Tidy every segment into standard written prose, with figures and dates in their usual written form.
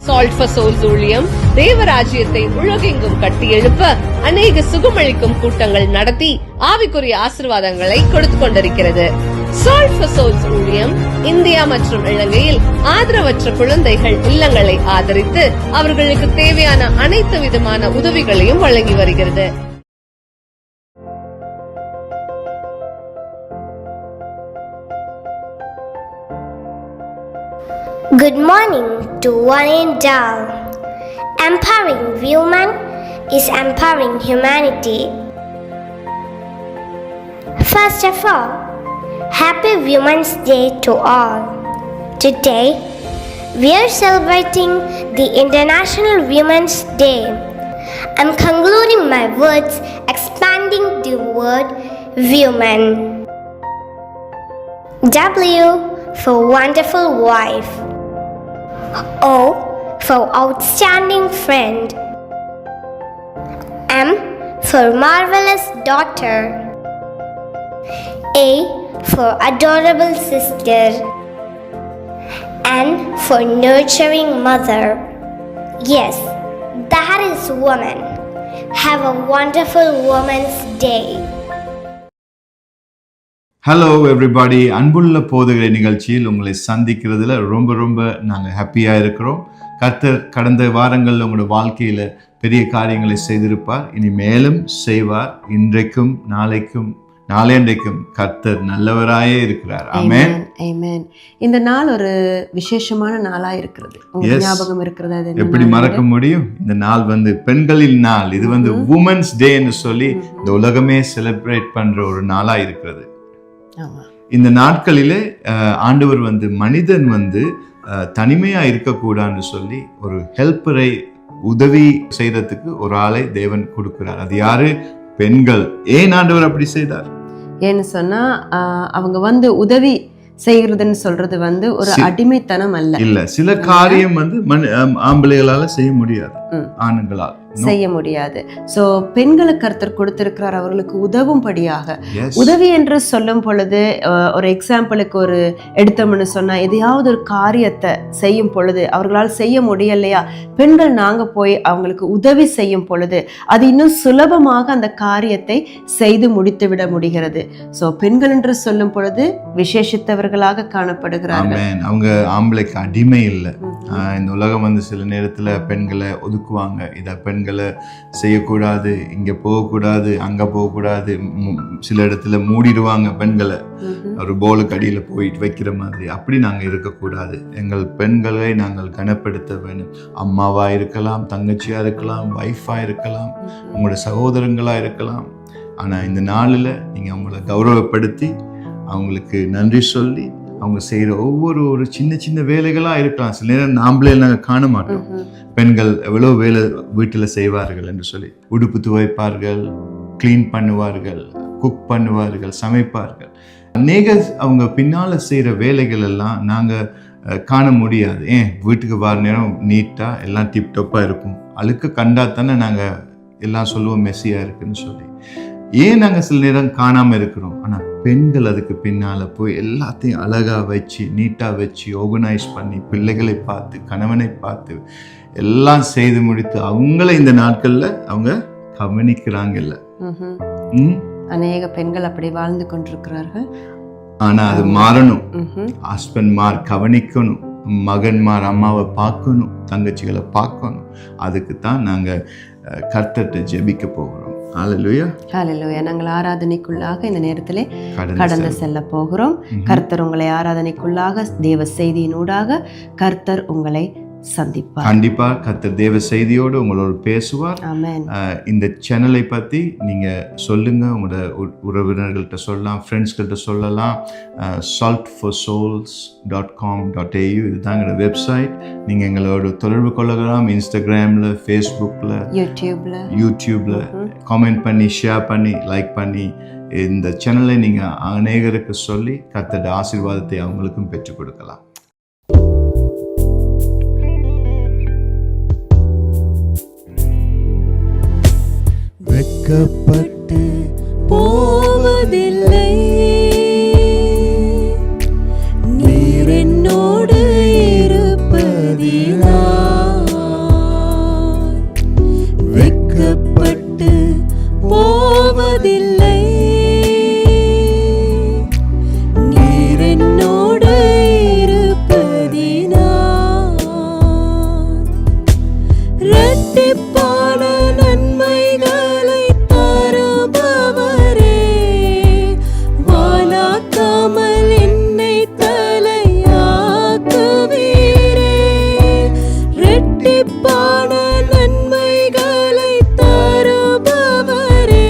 Salt for souls ஊழியம் தேவராஜ்யத்தை உலகெங்கும் கட்டியெழுப்ப அநேக சுகமளிக்கும் கூட்டங்கள் நடத்தி ஆவிக்குரிய ஆசீர்வாதங்களை கொடுத்து கொண்டிருக்கிறது. சால்ட் ஃபார் சோல்ஸ் ஊழியம் இந்தியா மற்றும் இலங்கையில் ஆதரவற்ற குழந்தைகள் இல்லங்களை ஆதரித்து அவர்களுக்கு தேவையான அனைத்து விதமான உதவிகளையும் வழங்கி வருகிறது. Good morning to one and all. Empowering women is empowering humanity. First of all, Happy Women's Day to all. Today, we are celebrating the International Women's Day. I'm concluding my words expanding the word women. W for wonderful wife. O for outstanding friend. M for marvelous daughter. A for adorable sister. N for nurturing mother. Yes, that is woman. Have a wonderful Women's Day. Hello everybody, அன்புள்ள போதகரை நிகழ்ச்சியில் உங்களை சந்திக்கிறதுல ரொம்ப ரொம்ப நாங்கள் ஹாப்பியாக இருக்கிறோம். கர்த்தர் கடந்த வாரங்களில் உங்களோட வாழ்க்கையில் பெரிய காரியங்களை செய்திருப்பார், இனி மேலும் செய்வார். இன்றைக்கும் நாளைக்கும் நாளையன்றைக்கும் கர்த்தர் நல்லவராயே இருக்கிறார். ஆமென், ஆமென். இந்த நாள் ஒரு விசேஷமான நாளா இருக்கிறது. உங்களுக்கு ஞாபகம் இருக்கிறதா? எப்படி மறக்க முடியும்? இந்த நாள் பெண்களின் நாள். இது உமன்ஸ் டேன்னு சொல்லி இந்த உலகமே செலிப்ரேட் பண்ற ஒரு நாளா இருக்கிறது. இந்த நாட்களிலே ஆண்டவர் மனிதன் தனிமையா இருக்கக்கூடாதுன்னு சொல்லி ஒரு ஹெல்ப்பரை உதவி செய்யறதுக்கு ஒரு ஆளை தேவன் கொடுக்கிறார். அது யாரு? பெண்கள். ஏன் ஆண்டவர் அப்படி செய்தார்? ஏன்னு சொன்னா அவங்க உதவி செய்யறதுன்னு சொல்றது ஒரு அடிமைத்தனம் அல்ல. இல்ல, சில காரியம் ஆம்பளைகளால செய்ய முடியாது, ஆண்களால் செய்ய முடியாது. சோ பெண்களுக்கு கர்த்தர் கொடுத்திருக்கிறார் அவர்களுக்கு உதவும்படியாக. உதவி என்று சொல்லும் பொழுது ஒரு எக்ஸாம்பிளுக்கு ஒரு எடுத்தோம்னு சொன்னா, எதையாவது ஒரு காரியத்தை செய்யும் பொழுது அவர்களால் செய்ய முடியலையா, பெண்கள் நாங்க போய் அவங்களுக்கு உதவி செய்யும் பொழுது அது இன்னும் சுலபமாக அந்த காரியத்தை செய்து முடித்து விட முடிகிறது. சோ பெண்கள் என்று சொல்லும் பொழுது விசேஷித்தவர்களாக காணப்படுகிறார்கள். அவங்க ஆம்பளைக்கு அடிமை இல்லை. இந்த உலகம் சில நேரத்துல பெண்களை ஒதுக்குவாங்க. இத பெண்களை செய்யக்கூடாது, இங்க போகக்கூடாது, அங்க போகக்கூடாது, சில இடத்துல மூடிடுவாங்க பெண்களை, ஒரு போலுக்கு அடியில போயிட்டு வைக்கிற மாதிரி. அப்படி நாங்க இருக்கக்கூடாது. எங்கள் பெண்களை நாங்கள் கனப்படுத்த வேணும். அம்மாவா இருக்கலாம், தங்கச்சியா இருக்கலாம், வைஃபா இருக்கலாம், உங்களோட சகோதரங்களா இருக்கலாம். ஆனா இந்த நாளில் நீங்க அவங்கள கௌரவப்படுத்தி அவங்களுக்கு நன்றி சொல்லி அவங்க செய்யற ஒவ்வொரு சின்ன சின்ன வேலைகளா இருக்கலாம். சில நேரம் நாமளே நாங்கள் காண மாட்டோம். பெண்கள் எவ்வளவு வேலை வீட்டுல செய்வார்கள் என்று சொல்லி, உடுப்பு துவைப்பார்கள், கிளீன் பண்ணுவார்கள், குக் பண்ணுவார்கள், சமைப்பார்கள். அநேக அவங்க பின்னால செய்யற வேலைகள் எல்லாம் நாங்க காண முடியாது. வீட்டுக்கு வர நேரம் நீட்டா எல்லாம் டிப்டாப்பா இருக்கும். அழுக்க கண்டா தானே நாங்க எல்லாம் சொல்லுவோம் மெஸ்ஸியா இருக்குன்னு சொல்லி. ஏன் நாங்கள் சில நேரம் காணாமல் இருக்கிறோம்? ஆனால் பெண்கள் அதுக்கு பின்னால் போய் எல்லாத்தையும் அழகாக வச்சு, நீட்டாக வச்சு, ஆர்கனைஸ் பண்ணி, பிள்ளைகளை பார்த்து, கணவனை பார்த்து எல்லாம் செய்து முடித்து அவங்கள இந்த நாட்களில் அவங்க கவனிக்கிறாங்கல்ல. அநேக பெண்கள் அப்படி வாழ்ந்து கொண்டிருக்கிறார்கள். ஆனால் அது மாறணும். ஹஸ்பண்ட்மார் கவனிக்கணும், மகன்மார் அம்மாவை பார்க்கணும், தங்கச்சிகளை பார்க்கணும். அதுக்கு தான் நாங்கள் கர்த்தர்கிட்ட ஜெபிக்க போகிறோம். ஹல்லேலூயா, ஹல்லேலூயா. நாங்கள் ஆராதனைக்குள்ளாக இந்த நேரத்திலே கடந்து செல்ல போகிறோம். கர்த்தர் உங்களை ஆராதனைக்குள்ளாக தேவ செய்தியினூடாக கர்த்தர் உங்களை சந்திப்பார். கண்டிப்பா கர்த்தர் தேவ செய்தியோடு உங்களோட பேசுவார். இந்த சேனலை பத்தி நீங்க சொல்லுங்க, உங்களோட உறவினர்கள்ட்ட சொல்லலாம், ஃப்ரெண்ட்ஸ்கிட்ட சொல்லலாம். saltforsouls.com.au இதுதான் எங்களோட வெப்சைட். நீங்க எங்களோட தொடர்பு கொள்ளலாம். இன்ஸ்டாகிராம்ல, ஃபேஸ்புக்ல, யூடியூப்ல கமெண்ட் பண்ணி, ஷேர் பண்ணி, லைக் பண்ணி இந்த சேனலை நீங்க அநேகருக்கு சொல்லி கர்த்தருடைய ஆசீர்வாதத்தை அவங்களுக்கும் பெற்றுக் கொடுக்கலாம். வெட்கப்பட்டு போவதில்லை, நீர் என்னோடு இருப்பதினால் இரட்டிப்பான நன்மைகளை தருபவரே, வாலாக்காமல் என்னை தலையாக்குவீரே. இரட்டிப்பான நன்மைகளை தருபவரே,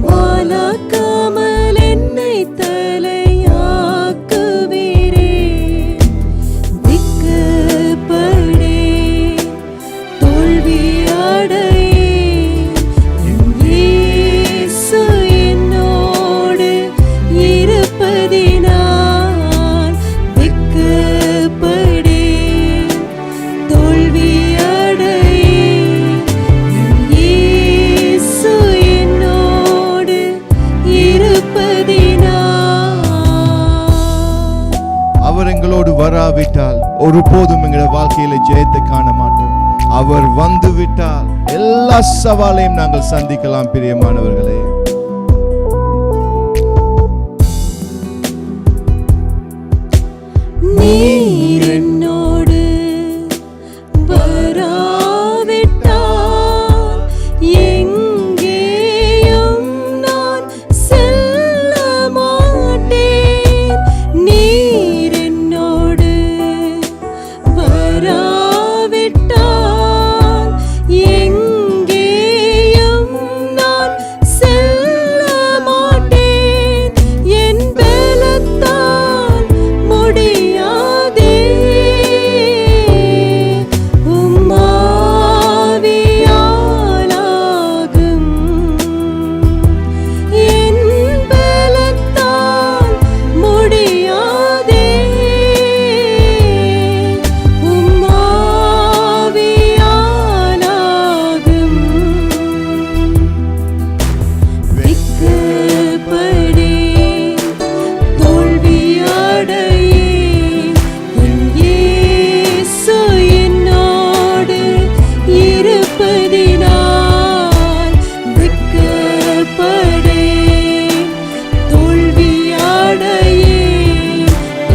வாலாக்காமல் என்னை தலையாக்குவீரே. திக்கப்படே தோல்வியடையே, என் இயேசு என்னோடு இருப்பதினால். திக்கப்படே தோல்வியடையே, என் இயேசு என்னோடு இருப்பதினால். அவர் எங்களோடு வராவிட்டால் ஒருபோதும் எங்களோட வாழ்க்கையில ஜெயத்தை காண மாட்டோம். அவர் வந்து விட்டால் எல்லா சவாலையும் நாங்கள் சந்திக்கலாம். பிரியமானவர்களே, நீர் என்னோடு வராவிட்டால் எங்கேயும் நான் செல்ல மாட்டேன். நீர் என்னோடு வராவிட்டால் எங்கேயும் நான் செல்ல மாட்டேன். என் பலத்தால் முடியாதே, உம் ஆவியாலாகும். என் பலத்தால் முடியாதே, உம் ஆவியாலாகும். வெட்கப்படே தோல்வியடையே, என் இயேசு என்னோடு இருப்பதினால். வெட்கப்படே தோல்வியடையே,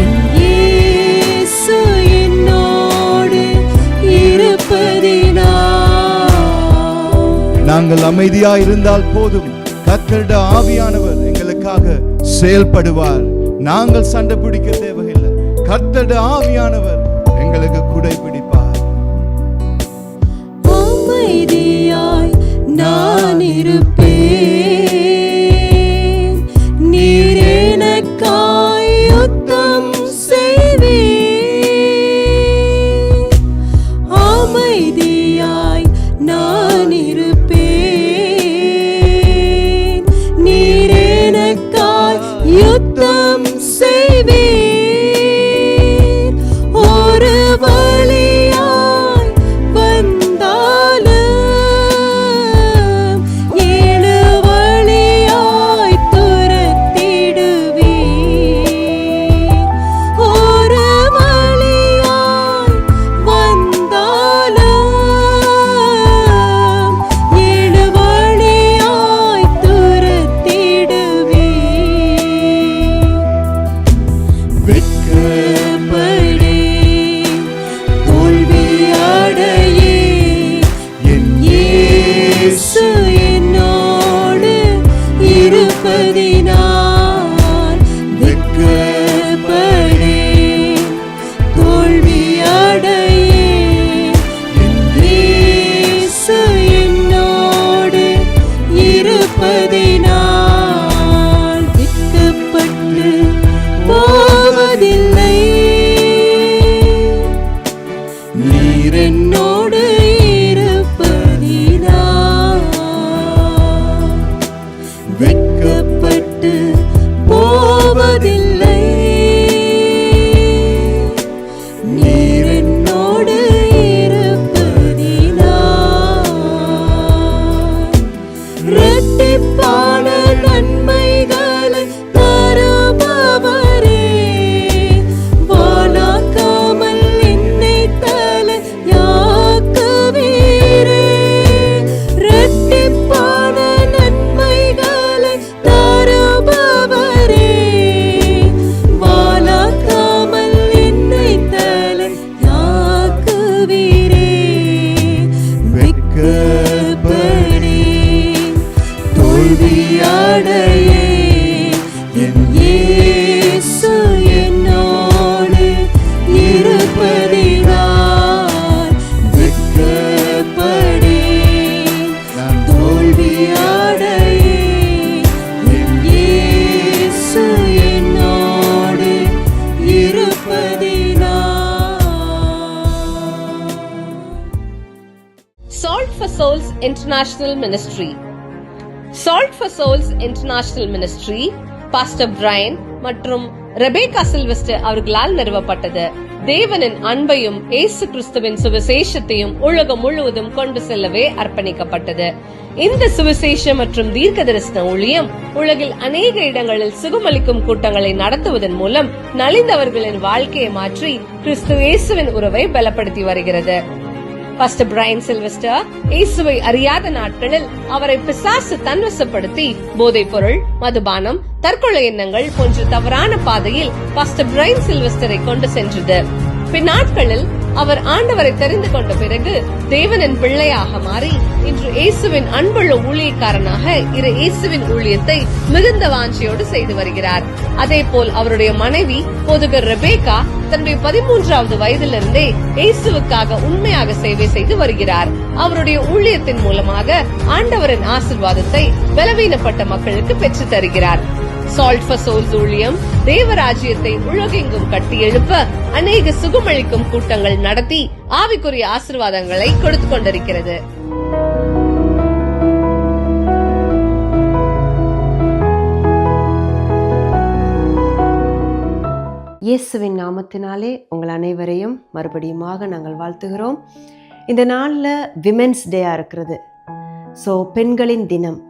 என் இயேசு என்னோடு இருப்பதினால். நாங்கள் அமைதியா இருந்தால் போதும், கர்த்தருடைய ஆவியானவர் எங்களுக்காக செயல்படுவார். நாங்கள் சண்டை பிடிக்க தேவையில்லை, கர்த்தருடைய ஆவியானவர் எங்களுக்கு குடை பிடிப்பார். அமைதியாய் நான் இருப்பேன், நீர் எனக்காய் யுத்தம் செய்வீர். அமைதியாய் நான் இருப்பேன், நீர் எனக்காய் யுத்தம் செய்வீர். ஒரு வழியாய் வந்தாலும் ஏழு வழியாய் துரத்திடுவீர். ஒரு வழியாய் வந்தாலும் ஏழு வழியாய் துரத்திடுவீர். வெட்கப்படே தோல்வியடையே, என் இயேசு என்னோடு இருப்பதினால். வெட்கப்படே தோல்வியடையே, என் இயேசு என்னோடு இருப்பதினால். வெட்கப்பட்டு போவதில்லை, நீர் என்னோடு இருப்பதினால். வெட்கப்பட்டு போவதில்லை, நீர் என்னோடு இருப்பதினால். இரட்டிப்பான நன்மைகளை தருபவரே, வாலாக்காமல் என்னை தலையாக்குவீரே. for Souls International Ministry. Salt for Souls International Ministry pastor Brian மற்றும் ரெபேக்கா சில்வெஸ்டர் அவர்களால் நிறுவப்பட்டது. தேவனின் அன்பையும் இயேசு கிறிஸ்துவின் சுவிசேஷத்தையும் உலகம் முழுவதும் கொண்டு செல்லவே அர்ப்பணிக்கப்பட்டது. இந்த சுவிசேஷ மற்றும் தீர்க்க தரிசன ஊழியம் உலகில் அநேக இடங்களில் சுகமளிக்கும் கூட்டங்களை நடத்துவதன் மூலம் நலிந்தவர்களின் வாழ்க்கையை மாற்றி கிறிஸ்து இயேசுவின் உறவை பலப்படுத்தி வருகிறது. பாஸ்டர் பிரையன் சில்வெஸ்டர் இயேசுவை அறியாத நாட்களில் அவரை பிசாசு தன்வசப்படுத்தி போதைப் பொருள், மதுபானம், தற்கொலை எண்ணங்கள் போன்ற தவறான பாதையில் பாஸ்டர் பிரையன் சில்வெஸ்டரை கொண்டு சென்றது. பின்னாட்களில் அவர் ஆண்டவரை தெரிந்து கொண்ட பிறகு தேவனின் பிள்ளையாக மாறி இன்று இயேசுவின் அன்புள்ள ஊழியக்காரனாக இயேசுவின் ஊழியத்தை மிகுந்த வாஞ்சியோடு செய்து வருகிறார். அதே போல் அவருடைய மனைவி போதகர் ரெபேக்கா தன்னுடைய 13வது வயதிலிருந்தே இயேசுவுக்காக உண்மையாக சேவை செய்து வருகிறார். அவருடைய ஊழியத்தின் மூலமாக ஆண்டவரின் ஆசீர்வாதத்தை பலவீனப்பட்ட மக்களுக்கு பெற்று தருகிறார். சால்ட் ஃபார் சோல்ஸ் ஊழியம் தேவராஜ்யத்தை உலகெங்கும் கட்டி எழுப்ப அநேக சுகமளிக்கும் கூட்டங்கள் நடத்தி ஆவிக்குரிய ஆசீர்வாதங்களை கொடுத்து கொண்டிருக்கிறது. இயேசுவின் நாமத்தினாலே உங்கள் அனைவரையும் மறுபடியுமாக நாங்கள் வாழ்த்துகிறோம். இந்த நாளில் விமென்ஸ் டேயாக இருக்கிறது. ஸோ பெண்களின் தினம்.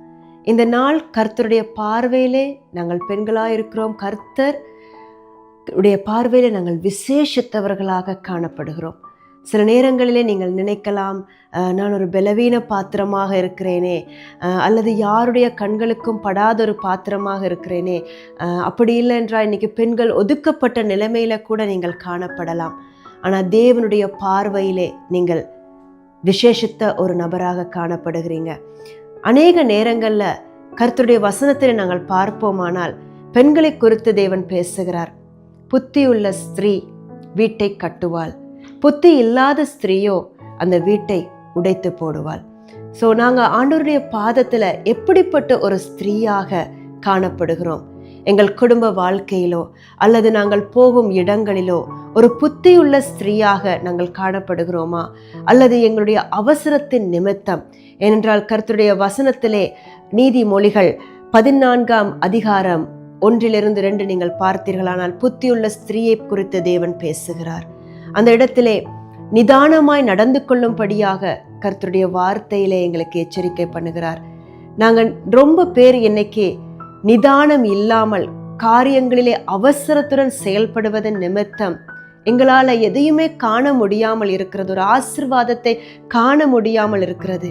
இந்த நாள் கர்த்தருடைய பார்வையிலே நாங்கள் பெண்களாக இருக்கிறோம். கர்த்தர் உடைய பார்வையிலே நாங்கள் விசேஷித்தவர்களாக காணப்படுகிறோம். சில நேரங்களிலே நீங்கள் நினைக்கலாம், நான் ஒரு பலவீன பாத்திரமாக இருக்கிறேனே, அல்லது யாருடைய கண்களுக்கும் படாத ஒரு பாத்திரமாக இருக்கிறேனே. அப்படி இல்லை என்றால் இன்றைக்கி பெண்கள் ஒதுக்கப்பட்ட நிலைமையில கூட நீங்கள் காணப்படலாம். ஆனால் தேவனுடைய பார்வையிலே நீங்கள் விசேஷித்த ஒரு நபராக காணப்படுகிறீங்க. அநேக நேரங்களில் கர்த்தருடைய வசனத்தில் நாங்கள் பார்ப்போமானால் பெண்களை குறித்து தேவன் பேசுகிறார். புத்தியுள்ள ஸ்திரீ வீட்டை கட்டுவாள், புத்தி இல்லாத ஸ்திரீயோ அந்த வீட்டை உடைத்து போடுவாள். ஸோ நாங்கள் ஆண்டவருடைய பாதத்தில் எப்படிப்பட்ட ஒரு ஸ்திரீயாக காணப்படுகிறோம்? எங்கள் குடும்ப வாழ்க்கையிலோ அல்லது நாங்கள் போகும் இடங்களிலோ ஒரு புத்தியுள்ள ஸ்திரீயாக நாங்கள் காணப்படுகிறோமா? அல்லது எங்களுடைய அவசரத்தின் நிமித்தம்? ஏனென்றால் கர்த்தருடைய வசனத்திலே நீதிமொழிகள் 14ஆம் அதிகாரம் 1-2 நீங்கள் பார்த்தீர்களானால் புத்தியுள்ள ஸ்திரீயை குறித்து தேவன் பேசுகிறார். அந்த இடத்திலே நிதானமாய் நடந்து கொள்ளும்படியாக கர்த்தருடைய வார்த்தையிலே எங்களுக்கு எச்சரிக்கை பண்ணுகிறார். நாங்கள் ரொம்ப பேர் இன்னைக்கு நிதானம் இல்லாமல் காரியங்களிலே அவசரத்துடன் செயல்படுவதன் நிமித்தம் எங்களால் எதையுமே காண முடியாமல் இருக்கிறது, ஒரு ஆசீர்வாதத்தை காண முடியாமல் இருக்கிறது.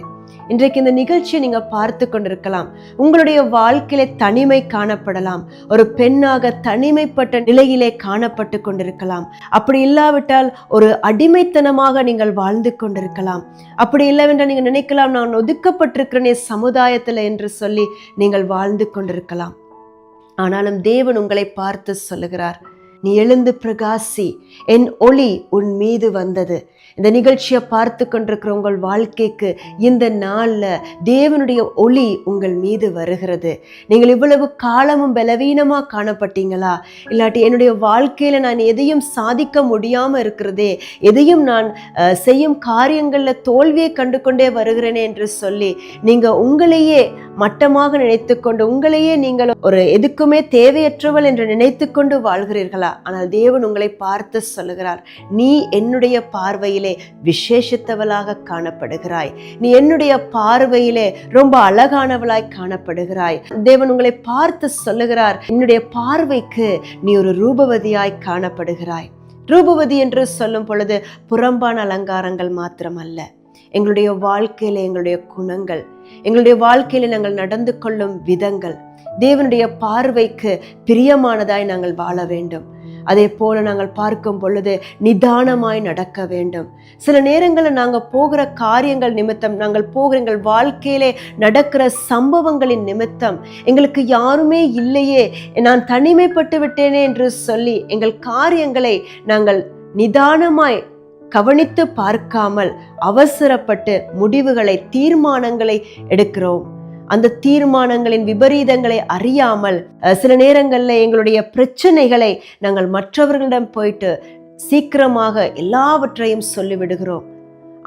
இன்றைக்கு இந்த நிகழ்ச்சியை நீங்க பார்த்து கொண்டிருக்கலாம். உங்களுடைய வாழ்க்கையிலே தனிமை காணப்படலாம். ஒரு பெண்ணாக தனிமைப்பட்ட நிலையிலே காணப்பட்டு கொண்டிருக்கலாம். அப்படி இல்லாவிட்டால் ஒரு அடிமைத்தனமாக நீங்கள் வாழ்ந்து கொண்டிருக்கலாம். அப்படி இல்லவென்றால் நீங்கள் நினைக்கலாம், நான் ஒதுக்கப்பட்டிருக்கிறேனே சமுதாயத்தில் என்று சொல்லி நீங்கள் வாழ்ந்து கொண்டிருக்கலாம். ஆனாலும் தேவன் உங்களை பார்த்து சொல்லுகிறார், நீ எழுந்து பிரகாசி, என் ஒளி உன் மீது வந்தது. இந்த நிகழ்ச்சியை பார்த்து கொண்டிருக்கிற உங்கள் வாழ்க்கைக்கு இந்த நாளில் தேவனுடைய ஒளி உங்கள் மீது வருகிறது. நீங்கள் இவ்வளவு காலமும் பலவீனமாக காணப்பட்டீங்களா? இல்லாட்டி என்னுடைய வாழ்க்கையில் நான் எதையும் சாதிக்க முடியாமல் இருக்கிறதே, எதையும் நான் செய்யும் காரியங்களில் தோல்வியை கண்டு கொண்டே வருகிறேனே என்று சொல்லி நீங்கள் உங்களையே மட்டமாக நினைத்து கொண்டு, உங்களையே நீங்கள் ஒரு எதுக்குமே தேவையற்றவள் என்று நினைத்து கொண்டு வாழ்கிறீர்களா? ஆனால் தேவன் உங்களை பார்த்து சொல்லுகிறார், நீ என்னுடைய பார்வையிலே விசேஷித்தவளாக காணப்படுகிறாய், நீ என்னுடைய பார்வையிலே ரொம்ப அழகானவளாய் காணப்படுகிறாய். தேவன் உங்களை பார்த்து சொல்லுகிறார், என்னுடைய பார்வைக்கு நீ ஒரு ரூபவதியாய் காணப்படுகிறாய். ரூபவதி என்று சொல்லும் பொழுது புறம்பான அலங்காரங்கள் மாத்திரமல்ல, எங்களுடைய வாழ்க்கையில எங்களுடைய குணங்கள், எங்களுடைய வாழ்க்கையில நாங்கள் நடந்து கொள்ளும் விதங்கள் தேவனுடைய பார்வைக்கு பிரியமானதாய் நாங்கள் வாழ வேண்டும். அதே போல நாங்கள் பார்க்கும் பொழுது நிதானமாய் நடக்க வேண்டும். சில நேரங்களில் நாங்கள் போகிற காரியங்கள் நிமித்தம், நாங்கள் போகிற எங்கள் வாழ்க்கையிலே நடக்கிற சம்பவங்களின் நிமித்தம் எங்களுக்கு யாருமே இல்லையே, நான் தனிமைப்பட்டு விட்டேனே என்று சொல்லி எங்கள் காரியங்களை நாங்கள் நிதானமாய் கவனித்து பார்க்காமல் அவசரப்பட்டு முடிவுகளை, தீர்மானங்களை எடுக்கிறோம். அந்த தீர்மானங்களின் விபரீதங்களை அறியாமல் சில நேரங்களில் எங்களுடைய பிரச்சனைகளை நாங்கள் மற்றவர்களிடம் போயிட்டு சீக்கிரமாக எல்லாவற்றையும் சொல்லிவிடுகிறோம்.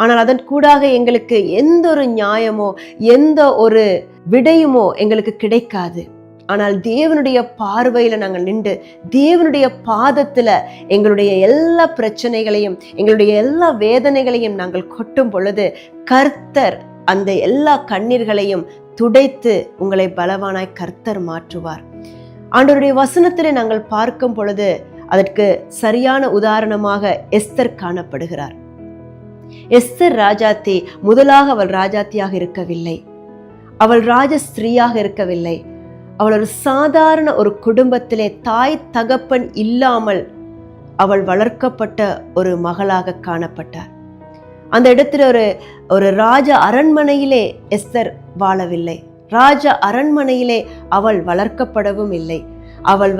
ஆனால் அதன் கூடாக எங்களுக்கு எந்த ஒரு நியாயமோ எந்த ஒரு விடையுமோ எங்களுக்கு கிடைக்காது. ஆனால் தேவனுடைய பார்வையில நாங்கள் நின்று தேவனுடைய பாதத்துல எங்களுடைய எல்லா பிரச்சனைகளையும் எங்களுடைய எல்லா வேதனைகளையும் நாங்கள் கொட்டும் பொழுது கர்த்தர் அந்த எல்லா கண்ணீர்களையும் துடைத்து உங்களை பலவானாய் கர்த்தர் மாற்றுவார். ஆண்டவருடைய வசனத்திலே நாங்கள் பார்க்கும் பொழுது அதற்கு சரியான உதாரணமாக எஸ்தர் காணப்படுகிறார். எஸ்தர் ராஜாத்தி முதலாக அவள் ராஜாத்தியாக இருக்கவில்லை, அவள் ராஜ ஸ்திரீயாக இருக்கவில்லை. அவள் ஒரு சாதாரண ஒரு குடும்பத்திலே தாய் தகப்பன் இல்லாமல் அவள் வளர்க்கப்பட்ட ஒரு மகளாக காணப்பட்டார். அந்த இடத்துல ஒரு ராஜ அரண்மனையிலே எஸ்தர் வாழவில்லை, ராஜ அரண்மனையிலே அவள் வளர்க்கப்படவும் இல்லை. அவள்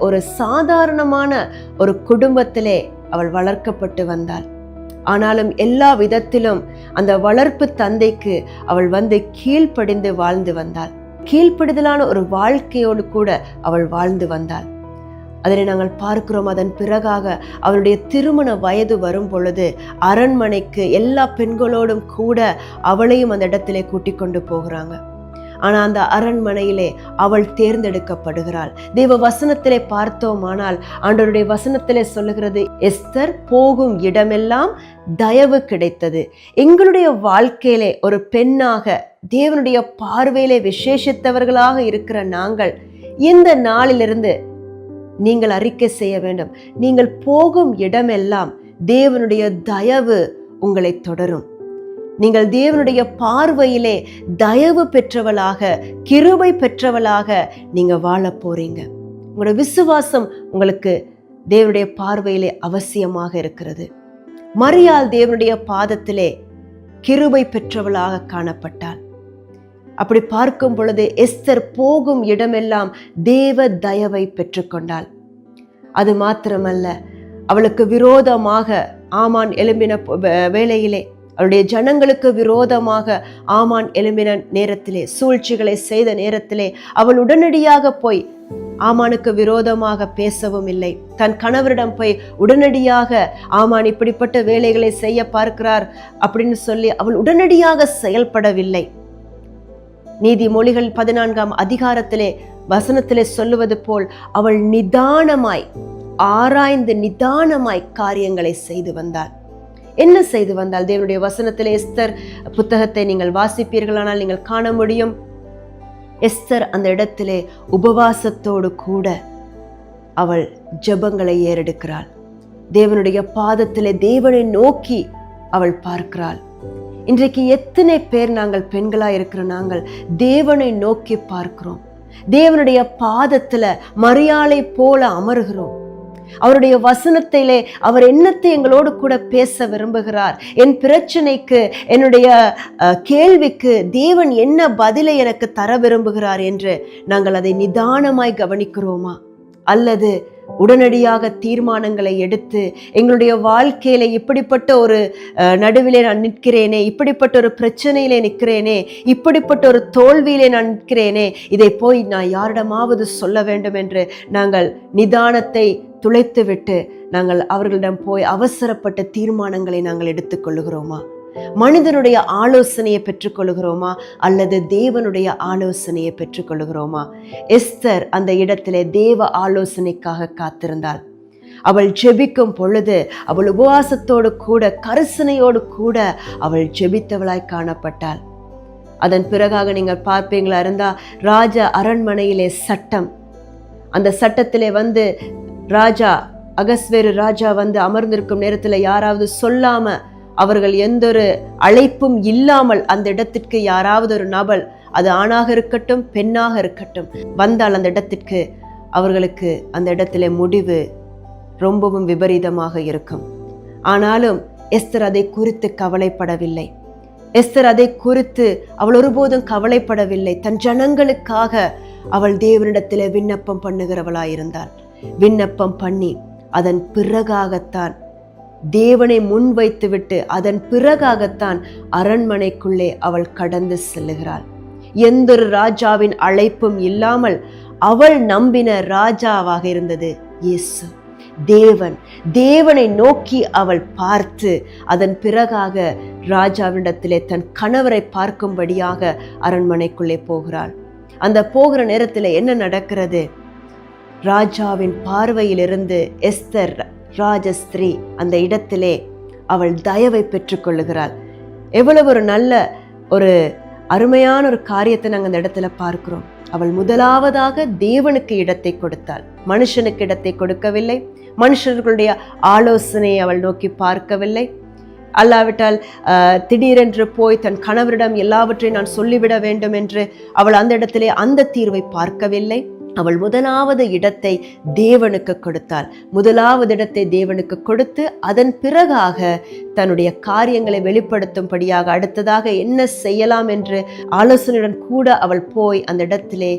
ஒரு சாதாரணமான ஒரு குடும்பத்திலே அவள் வளர்க்கப்பட்டு வந்தாள். ஆனாலும் எல்லா விதத்திலும் அந்த வளர்ப்பு தந்தைக்கு அவள் கீழ்ப்படிந்து வாழ்ந்து வந்தாள். கீழ்ப்படிதலான ஒரு வாழ்க்கையோடு கூட அவள் வாழ்ந்து வந்தாள். அதனை நாங்கள் பார்க்கிறோம். அதன் பிறகாக அவளுடைய திருமண வயது வரும் பொழுது அரண்மனைக்கு எல்லா பெண்களோடும் கூட அவளையும் அந்த இடத்திலே கூட்டிக் கொண்டு போகிறாங்க. ஆனா அந்த அரண்மனையிலே அவள் தேர்ந்தெடுக்கப்படுகிறாள். தேவ வசனத்திலே பார்த்தோமானால் ஆண்டவருடைய வசனத்திலே சொல்லுகிறது, எஸ்தர் போகும் இடமெல்லாம் தயவு கிடைத்தது. எங்களுடைய வாழ்க்கையிலே ஒரு பெண்ணாக தேவனுடைய பார்வையிலே விசேஷித்தவர்களாக இருக்கிற நாங்கள் இந்த நாளிலிருந்து நீங்கள் அறிக்கை செய்ய வேண்டும், நீங்கள் போகும் இடமெல்லாம் தேவனுடைய தயவு உங்களை தொடரும். நீங்கள் தேவனுடைய பார்வையிலே தயவு பெற்றவளாக கிருபை பெற்றவளாக நீங்க வாழ போறீங்க. உங்களோட விசுவாசம் உங்களுக்கு தேவனுடைய பார்வையிலே அவசியமாக இருக்கிறது. மரியாள் தேவனுடைய பாதத்திலே கிருபை பெற்றவளாக காணப்பட்டாள். அப்படி பார்க்கும் பொழுது எஸ்தர் போகும் இடமெல்லாம் தேவ தயவை பெற்றுக்கொண்டாள். அது மாத்திரமல்ல, அவளுக்கு விரோதமாக ஆமான் எழும்பின வேளையிலே, அவளுடைய ஜனங்களுக்கு விரோதமாக ஆமான் எழும்பின நேரத்திலே, சூழ்ச்சிகளை செய்த நேரத்திலே அவள் உடனடியாக போய் ஆமானுக்கு விரோதமாக பேசவும் இல்லை. தன் கணவரிடம் போய் உடனடியாக ஆமான் இப்படிப்பட்ட வேலைகளை செய்ய பார்க்கிறார் அப்படின்னு சொல்லி அவள் உடனடியாக செயல்படவில்லை. நீதிமொழிகள் 14ஆம் அதிகாரத்திலே வசனத்திலே சொல்லுவது போல் அவள் நிதானமாய் ஆராய்ந்து நிதானமாய் காரியங்களை செய்து வந்தாள். என்ன செய்து வந்தால்? தேவனுடைய வசனத்திலே எஸ்தர் புத்தகத்தை நீங்கள் வாசிப்பீர்களானால் நீங்கள் காண முடியும். எஸ்தர் அந்த இடத்திலே உபவாசத்தோடு கூட அவள் ஜெபங்களை ஏறெடுக்கிறாள். தேவனுடைய பாதத்திலே தேவனை நோக்கி அவள் பார்க்கிறாள். இன்றைக்கு எத்தனை பேர் நாங்கள் பெண்களா இருக்கிற நாங்கள் தேவனை நோக்கி பார்க்கிறோம், தேவனுடைய பாதத்துல மரியாளை போல அமர்கிறோம். அவருடைய வசனத்திலே அவர் என்னத்தை எங்களோடு கூட பேச விரும்புகிறார், என் பிரச்சனைக்கு என்னுடைய கேள்விக்கு தேவன் என்ன பதிலை எனக்கு தர விரும்புகிறார் என்று நாங்கள் அதை நிதானமாய் கவனிக்கிறோமா? அல்லது உடனடியாக தீர்மானங்களை எடுத்து எங்களுடைய வாழ்க்கையில இப்படிப்பட்ட ஒரு நடுவிலே நான் நிற்கிறேனே, இப்படிப்பட்ட ஒரு பிரச்சனையிலே நிற்கிறேனே, இப்படிப்பட்ட ஒரு தோல்வியிலே நான் நிற்கிறேனே, இதை போய் நான் யாரிடமாவது சொல்ல வேண்டும் என்று நாங்கள் நிதானத்தை துளைத்து விட்டு நாங்கள் அவர்களிடம் போய் அவசரப்பட்ட தீர்மானங்களை நாங்கள் எடுத்துக்கொள்ளுகிறோமா? மனிதனுடைய ஆலோசனையை பெற்றுக்கொள்கிறோமா அல்லது தேவனுடைய ஆலோசனையை பெற்றுக்கொள்கிறோமா? எஸ்தர் அந்த இடத்திலே தேவ ஆலோசனைக்காக காத்திருந்தாள். அவள் ஜெபிக்கும் பொழுது அவள் உபவாசத்தோடு கூட கரிசனையோடு கூட அவள் ஜெபித்தவளாய் காணப்பட்டாள். அதன் பிறகாக நீங்கள் பார்ப்பீங்களா இருந்தா ராஜ அரண்மனையிலே சட்டம், அந்த சட்டத்திலே ராஜா அகஸ்வேரு ராஜா அமர்ந்திருக்கும் நேரத்தில் யாராவது சொல்லாம, அவர்கள் எந்த ஒரு அழைப்பும் இல்லாமல் அந்த இடத்திற்கு யாராவது ஒரு நபர், அது ஆணாக இருக்கட்டும் பெண்ணாக இருக்கட்டும், வந்தால் அந்த இடத்திற்கு அவர்களுக்கு அந்த இடத்திலே முடிவு ரொம்பவும் விபரீதமாக இருக்கும். ஆனாலும் எஸ்தர் அதை குறித்து கவலைப்படவில்லை. எஸ்தர் அதை குறித்து அவள் ஒருபோதும் கவலைப்படவில்லை. தன் ஜனங்களுக்காக அவள் தேவனிடத்திலே விண்ணப்பம் பண்ணுகிறவளாயிருந்தாள். விண்ணப்பம் பண்ணி அதன் பிறகாகத்தான் தேவனை முன்வைத்துவிட்டு அதன் பிறகாகத்தான் அரண்மனைக்குள்ளே அவள் கடந்து செல்லுகிறாள். எந்த ஒரு ராஜாவின் அழைப்பும் இல்லாமல் அவள் நம்பின ராஜாவாக இருந்தது இயேசு. தேவனை நோக்கி அவள் பார்த்து அதன் பிறகாக ராஜாவினிடத்திலே தன் கணவரை பார்க்கும்படியாக அரண்மனைக்குள்ளே போகிறாள். அந்த போகிற நேரத்தில் என்ன நடக்கிறது? ராஜாவின் பார்வையிலிருந்து எஸ்தர் ராஜஸ்திரீ அந்த இடத்திலே அவள் தயவை பெற்றுக்கொள்ளுகிறாள். எவ்வளவு ஒரு நல்ல ஒரு அருமையான ஒரு காரியத்தை நாங்கள் அந்த இடத்துல பார்க்கிறோம். அவள் முதலாவதாக தேவனுக்கு இடத்தை கொடுத்தாள், மனுஷனுக்கு இடத்தை கொடுக்கவில்லை. மனுஷர்களுடைய ஆலோசனையை அவள் நோக்கி பார்க்கவில்லை. அல்லாவிட்டால் திடீரென்று போய் தன் கணவரிடம் எல்லாவற்றையும் நான் சொல்லிவிட வேண்டும் என்று அவள் அந்த இடத்திலே அந்த தீர்வை பார்க்கவில்லை. அவள் முதலாவது இடத்தை தேவனுக்கு கொடுத்தாள். முதலாவது இடத்தை தேவனுக்கு கொடுத்து அதன் பிறகாக தன்னுடைய காரியங்களை வெளிப்படுத்தும்படியாக அடுத்ததாக என்ன செய்யலாம் என்று ஆலோசனையுடன் கூட அவள் போய் அந்த இடத்திலே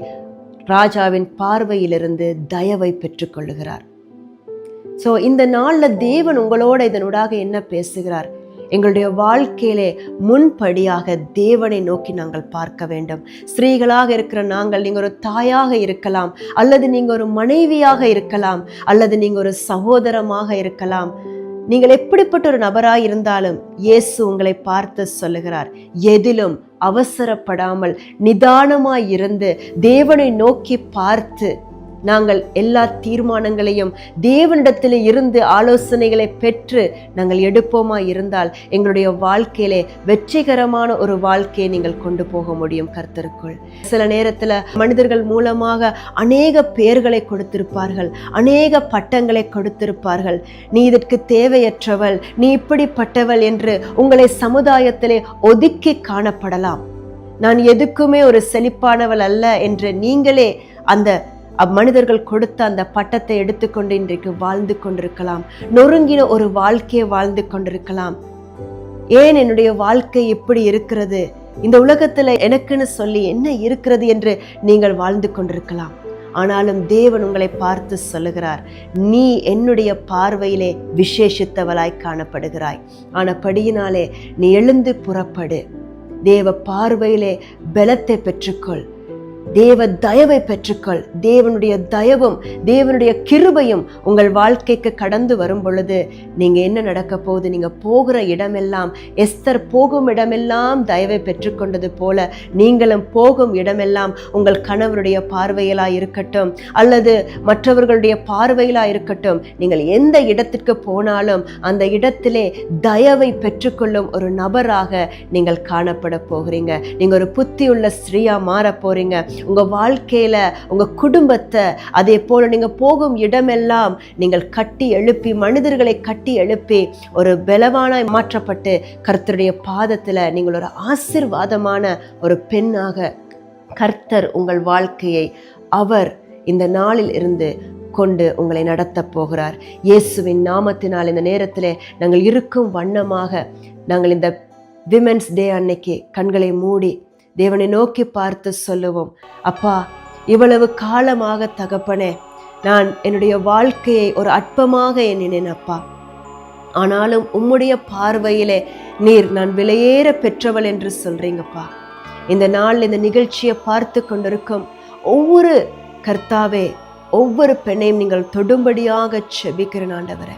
ராஜாவின் பார்வையிலிருந்து தயவை பெற்றுக்கொள்ளுகிறார். ஸோ இந்த நாளில் தேவன் உங்களோட இதனூடாக என்ன பேசுகிறார்? எங்களுடைய வாழ்க்கையிலே முன்படியாக தேவனை நோக்கி நாங்கள் பார்க்க வேண்டும். ஸ்திரீகளாக இருக்கிற நாங்கள், நீங்கள் ஒரு தாயாக இருக்கலாம், அல்லது நீங்கள் ஒரு மனைவியாக இருக்கலாம், அல்லது நீங்கள் ஒரு சகோதரமாக இருக்கலாம். நீங்கள் எப்படிப்பட்ட ஒரு நபராய் இருந்தாலும் இயேசு உங்களை பார்த்து சொல்லுகிறார், எதிலும் அவசரப்படாமல் நிதானமாய் இருந்து தேவனை நோக்கி பார்த்து நாங்கள் எல்லா தீர்மானங்களையும் தேவனிடத்தில் இருந்து ஆலோசனைகளை பெற்று நாங்கள் எடுப்போமா இருந்தால் எங்களுடைய வாழ்க்கையிலே வெற்றிகரமான ஒரு வாழ்க்கையை நீங்கள் கொண்டு போக முடியும் கர்த்தருக்குள். சில நேரத்தில் மனிதர்கள் மூலமாக அநேக பெயர்களை கொடுத்திருப்பார்கள், அநேக பட்டங்களை கொடுத்திருப்பார்கள். நீ இதற்கு தேவையற்றவள், நீ இப்படிப்பட்டவள் என்று உங்களை சமுதாயத்திலே ஒதுக்கி காணப்படலாம். நான் எதுக்குமே ஒரு செழிப்பானவள் அல்ல என்று நீங்களே அந்த மனிதர்கள் கொடுத்த அந்த பட்டத்தை எடுத்துக்கொண்டு இன்றைக்கு வாழ்ந்து கொண்டிருக்கலாம். நொறுங்கின ஒரு வாழ்க்கையை வாழ்ந்து கொண்டிருக்கலாம். ஏன் என்னுடைய வாழ்க்கை எப்படி இருக்கிறது, இந்த உலகத்துல எனக்குன்னு சொல்லி என்ன இருக்கிறது என்று நீங்கள் வாழ்ந்து கொண்டிருக்கலாம். ஆனாலும் தேவன் உங்களை பார்த்து சொல்லுகிறார், நீ என்னுடைய பார்வையிலே விசேஷித்தவளாய் காணப்படுகிறாய். ஆனபடியினாலே நீ எழுந்து புறப்படு, தேவ பார்வையிலே பலத்தை பெற்றுக்கொள், தேவ தயவை பெற்றுக்கொள். தேவனுடைய தயவும் தேவனுடைய கிருபையும் உங்கள் வாழ்க்கைக்கு கடந்து வரும் பொழுது நீங்க என்ன நடக்க போகுது? நீங்க போகிற இடமெல்லாம், எஸ்தர் போகும் இடமெல்லாம் தயவை பெற்றுக்கொண்டது போல நீங்களும் போகும் இடமெல்லாம் உங்கள் கணவருடைய பார்வையிலா இருக்கட்டும் அல்லது மற்றவர்களுடைய பார்வையிலா இருக்கட்டும், நீங்கள் எந்த இடத்திற்கு போனாலும் அந்த இடத்திலே தயவை பெற்றுக்கொள்ளும் ஒரு நபராக நீங்கள் காணப்பட போகிறீங்க. நீங்க ஒரு புத்தியுள்ள ஸ்திரீயா மாற போறீங்க. உங்க வாழ்க்கையில உங்க குடும்பத்தை அதே போல நீங்க போகும் இடமெல்லாம் நீங்கள் கட்டி எழுப்பி, மனிதர்களை கட்டி எழுப்பி ஒரு பலவானாய் மாற்றப்பட்டு கர்த்தருடைய பாதத்துல நீங்கள் ஒரு ஆசீர்வாதமான ஒரு பெண்ணாக கர்த்தர் உங்கள் வாழ்க்கையை அவர் இந்த நாளில் இருந்து கொண்டு உங்களை நடத்த போகிறார். இயேசுவின் நாமத்தினால் இந்த நேரத்திலே நாங்கள் இருக்கும் வண்ணமாக நாங்கள் இந்த விமென்ஸ் டே அன்னைக்கு கண்களை மூடி தேவனை நோக்கி பார்த்து சொல்லுவோம், அப்பா, இவ்வளவு காலமாக தகப்பனே நான் என்னுடைய வாழ்க்கையை ஒரு அற்பமாக எண்ணினேன் அப்பா. ஆனாலும் உம்முடைய பார்வையிலே நீர் நான் விலையேற பெற்றவள் என்று சொல்றீங்கப்பா. இந்த நாள் இந்த நிகழ்ச்சியை பார்த்து கொண்டிருக்கும் ஒவ்வொரு கர்த்தாவே, ஒவ்வொரு பெண்ணையும் நீங்கள் தொடும்படியாக செபிக்கிறேன் ஆண்டவரே.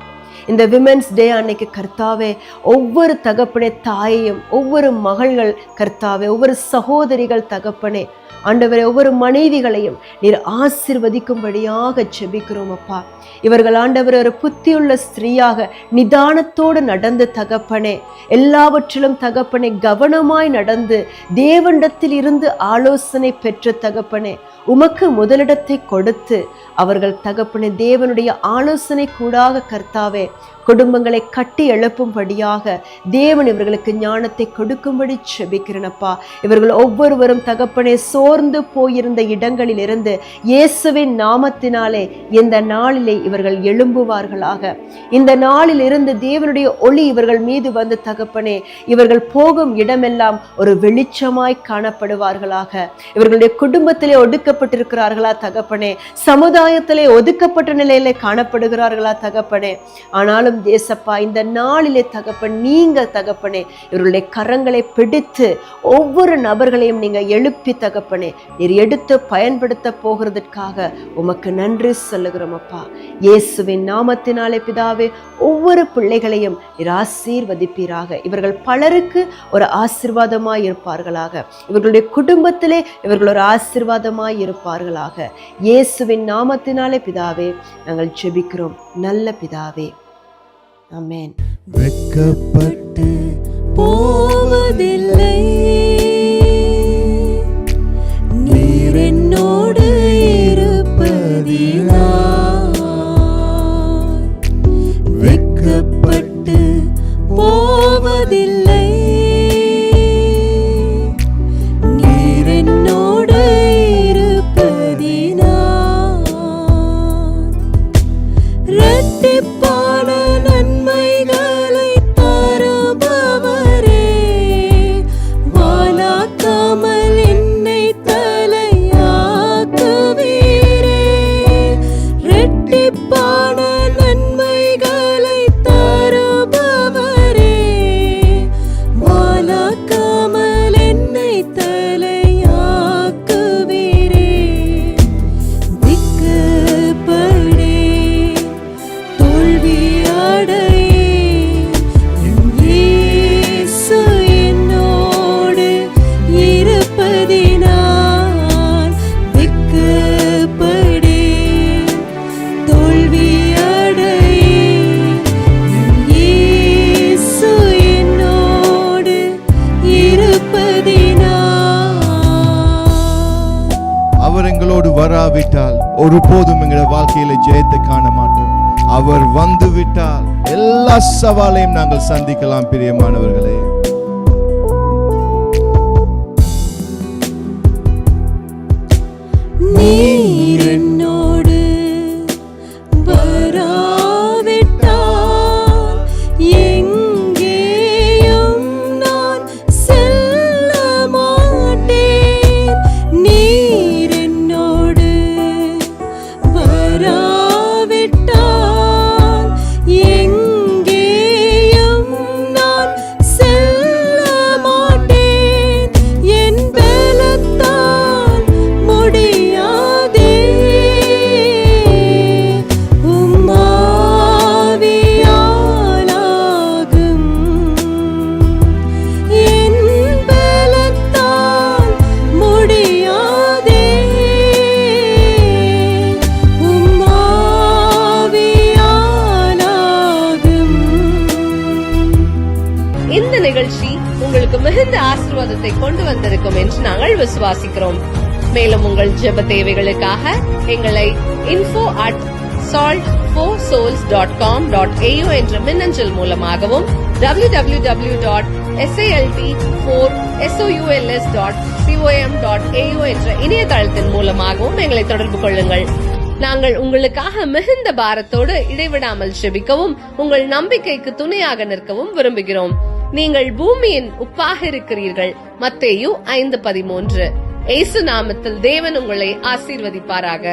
இந்த விமென்ஸ் டே அன்னைக்கு கர்த்தாவே ஒவ்வொரு தகப்பனே தாயையும், ஒவ்வொரு மகள்கள் கர்த்தாவே, ஒவ்வொரு சகோதரிகள் தகப்பனே ஆண்டவரே, ஒவ்வொரு மனைவிகளையும் நீர் ஆசீர்வதிக்கும்படியாக ஜெபிக்கிறோம் அப்பா. இவர்கள் ஆண்டவரே ஒரு புத்தியுள்ள ஸ்திரீயாக நிதானத்தோடு நடந்து தகப்பனே, எல்லாவற்றிலும் தகப்பனே கவனமாய் நடந்து தேவனிடத்தில் இருந்து ஆலோசனை பெற்று தகப்பனே உமக்கு முதலிடத்தை கொடுத்து அவர்கள் தகப்பனே தேவனுடைய ஆலோசனை கூடாக கர்த்தாவே குடும்பங்களை கட்டி எழுப்பும்படியாக தேவன் இவர்களுக்கு ஞானத்தை கொடுக்கும்படி செபிக்கிறேனப்பா. இவர்கள் ஒவ்வொருவரும் தகப்பனே சோர்ந்து போயிருந்த இடங்களில் இருந்து இயேசுவின் நாமத்தினாலே இந்த நாளிலே இவர்கள் எழும்புவார்களாக. இந்த நாளில் இருந்து தேவனுடைய ஒளி இவர்கள் மீது வந்து தகப்பனே இவர்கள் போகும் இடமெல்லாம் ஒரு வெளிச்சமாய் காணப்படுவார்களாக. இவர்களுடைய குடும்பத்திலே ஒடுக்கப்பட்டிருக்கிறார்களா தகப்பனே, சமுதாயத்திலே ஒதுக்கப்பட்ட நிலையிலே காணப்படுகிறார்களா தகப்பனே, ஆனாலும் காரணம் ஏசப்பா, இந்த நாளிலே தகப்பன் நீங்க தகப்பனே இவர்களுடைய கரங்களை பிடித்து ஒவ்வொரு நபர்களையும் நீங்க எழுப்பி தகப்பனே நீர் எடுத்து பயன்படுத்த போகிறதுக்காக உமக்கு நன்றி சொல்லுகிறோம் அப்பா. இயேசுவின் நாமத்தினாலே பிதாவே, ஒவ்வொரு பிள்ளைகளையும் நீர் ஆசீர்வதிப்பீராக. இவர்கள் பலருக்கு ஒரு ஆசீர்வாதமாய் இருப்பார்களாக. இவர்களுடைய குடும்பத்திலே இவர்கள் ஒரு ஆசீர்வாதமாய் இருப்பார்களாக. இயேசுவின் நாமத்தினாலே பிதாவே நாங்கள் ஜெபிக்கிறோம் நல்ல பிதாவே, ஆமென். வெட்கப்பட்டு போவதில்லை, நீர் என்னோடு இருப்பதினால். வெட்கப்பட்டு போவதில்லை, நீர் என்னோடு இருப்பதினால். இரட்டிப்பான நன்மைகளை தருபவரே, வாலாக்காமல் என்னை தலையாக்குவீரே. இரட்டிப்பான நன்மைகளை தருபவரே, வாலாக்காமல் என்னை தலையாக்குவீரே. திக்கப்படே தோல்வியடையே, என் இயேசு என்னோடு இருப்பதினால். திக்கப்படே தோல்வியடையே, என் இயேசு என்னோடு இருப்பதினால். அவர் எங்களோடு வராவிட்டால் ஒருபோதும் எங்களோட வாழ்க்கையில ஜெயத்தை காண மாட்டோம். அவர் வந்து விட்டால் எல்லா சவாலையும் நாங்கள் சந்திக்கலாம். பிரியமானவர்களே, நீர் என்னோடு வராவிட்டால் எங்கேயும் நான் செல்ல மாட்டேன். நீர் என்னோடு வராவிட்டால் எங்கேயும் நான் செல்ல மாட்டேன். என் பலத்தால் முடியாதே, உம் ஆவியாலாகும். என் பலத்தால் முடியாதே, உம் ஆவியாலாகும். இந்த நிகழ்ச்சி உங்களுக்கு மிகுந்த ஆசீர்வாதத்தை கொண்டு வந்திருக்கும் என்று நாங்கள் விசுவாசிக்கிறோம். மேலும் உங்கள் ஜெப தேவைகளுக்காக எங்களை info@salt4souls.com.au என்ற மின்னஞ்சல் மூலமாகவும் www.salt4souls.com.au என்ற இணையதளத்தின் மூலமாகவும் எங்களை தொடர்பு கொள்ளுங்கள். நாங்கள் உங்களுக்காக மிகுந்த பாரத்தோடு இடைவிடாமல் ஜெபிக்கவும் உங்கள் நம்பிக்கைக்கு துணையாக நிற்கவும் விரும்புகிறோம். நீங்கள் பூமியின் உப்பாக இருக்கிறீர்கள். மத்தேயு 5:13. இயேசு நாமத்தில் தேவன் உங்களை ஆசீர்வதிப்பாராக.